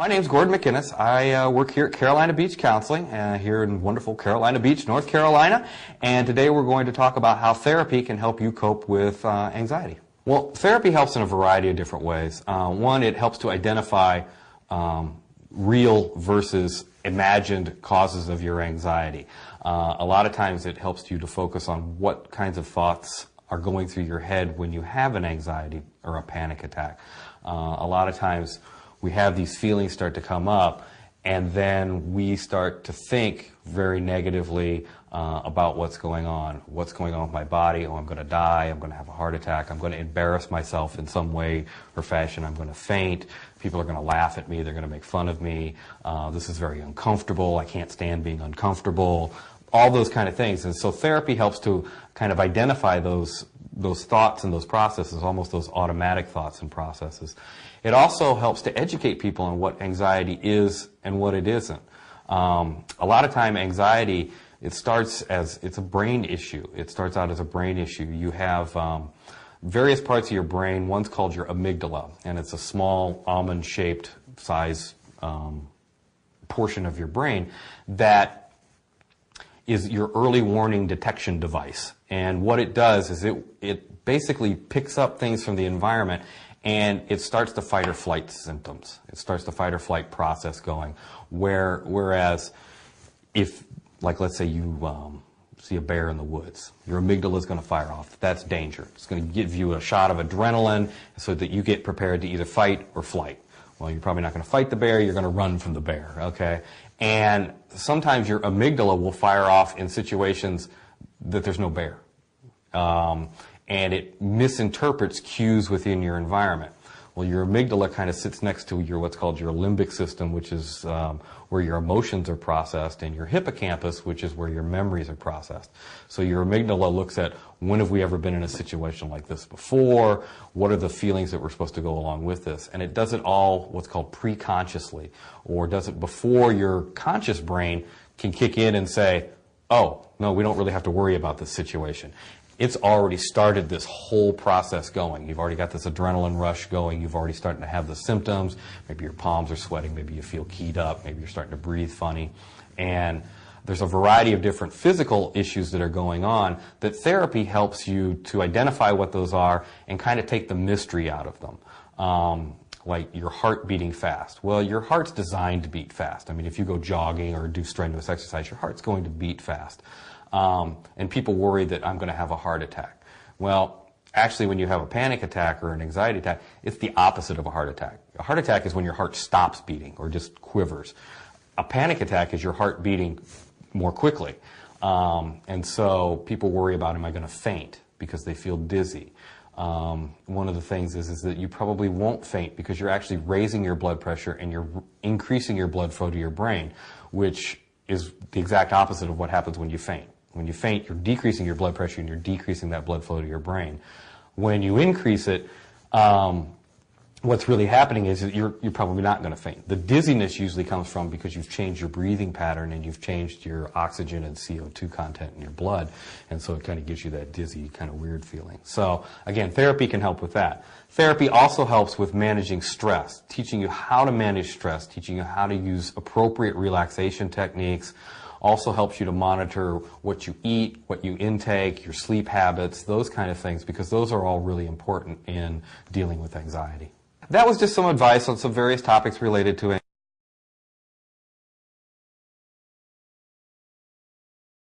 My name's Gordon McInnes. I work here at Carolina Beach Counseling, here in wonderful Carolina Beach, North Carolina. And today we're going to talk about how therapy can help you cope with anxiety. Well, therapy helps in a variety of different ways. One, it helps to identify real versus imagined causes of your anxiety. A lot of times it helps you to focus on what kinds of thoughts are going through your head when you have an anxiety or a panic attack. A lot of times we have these feelings start to come up, and then we start to think very negatively about what's going on. What's going on with my body? Oh, I'm going to die. I'm going to have a heart attack. I'm going to embarrass myself in some way or fashion. I'm going to faint. People are going to laugh at me. They're going to make fun of me. This is very uncomfortable. I can't stand being uncomfortable. All those kind of things. And so therapy helps to kind of identify those thoughts and those processes, almost those automatic thoughts and processes. It also helps to educate people on what anxiety is and what it isn't. A lot of time anxiety, it starts as, it's a brain issue. It starts out as a brain issue. You have various parts of your brain. One's called your amygdala, and it's a small almond-shaped size portion of your brain that is your early warning detection device. And what it does is it basically picks up things from the environment, and it starts the fight or flight symptoms. It starts the fight or flight process going. Whereas if, like let's say you see a bear in the woods, your amygdala is going to fire off. That's danger. It's going to give you a shot of adrenaline so that you get prepared to either fight or flight. Well, you're probably not going to fight the bear. You're going to run from the bear, okay? And sometimes your amygdala will fire off in situations that there's no bear. And it misinterprets cues within your environment. Well, your amygdala kind of sits next to your what's called your limbic system, which is where your emotions are processed, and your hippocampus, which is where your memories are processed. So your amygdala looks at, when have we ever been in a situation like this before? What are the feelings that we're supposed to go along with this? And it does it all what's called pre-consciously, or does it before your conscious brain can kick in and say, oh, no, we don't really have to worry about this situation. It's already started this whole process going. You've already got this adrenaline rush going. You've already starting to have the symptoms. Maybe your palms are sweating. Maybe you feel keyed up. Maybe you're starting to breathe funny. And there's a variety of different physical issues that are going on that therapy helps you to identify what those are and kind of take the mystery out of them. Like your heart beating fast. Well, your heart's designed to beat fast. I mean, if you go jogging or do strenuous exercise, your heart's going to beat fast. And people worry that I'm going to have a heart attack. Well, actually, when you have a panic attack or an anxiety attack, it's the opposite of a heart attack. A heart attack is when your heart stops beating or just quivers. A panic attack is your heart beating more quickly. And so people worry about, am I going to faint, because they feel dizzy. One of the things is that you probably won't faint because you're actually raising your blood pressure and you're increasing your blood flow to your brain, which is the exact opposite of what happens when you faint. When you faint, you're decreasing your blood pressure and you're decreasing that blood flow to your brain. When you increase it, what's really happening is that you're probably not going to faint. The dizziness usually comes from because you've changed your breathing pattern and you've changed your oxygen and CO2 content in your blood, and so it kind of gives you that dizzy, kind of weird feeling. So again, therapy can help with that. Therapy also helps with managing stress, teaching you how to manage stress, teaching you how to use appropriate relaxation techniques. Also helps you to monitor what you eat, what you intake, your sleep habits, those kind of things, because those are all really important in dealing with anxiety. That was just some advice on some various topics related to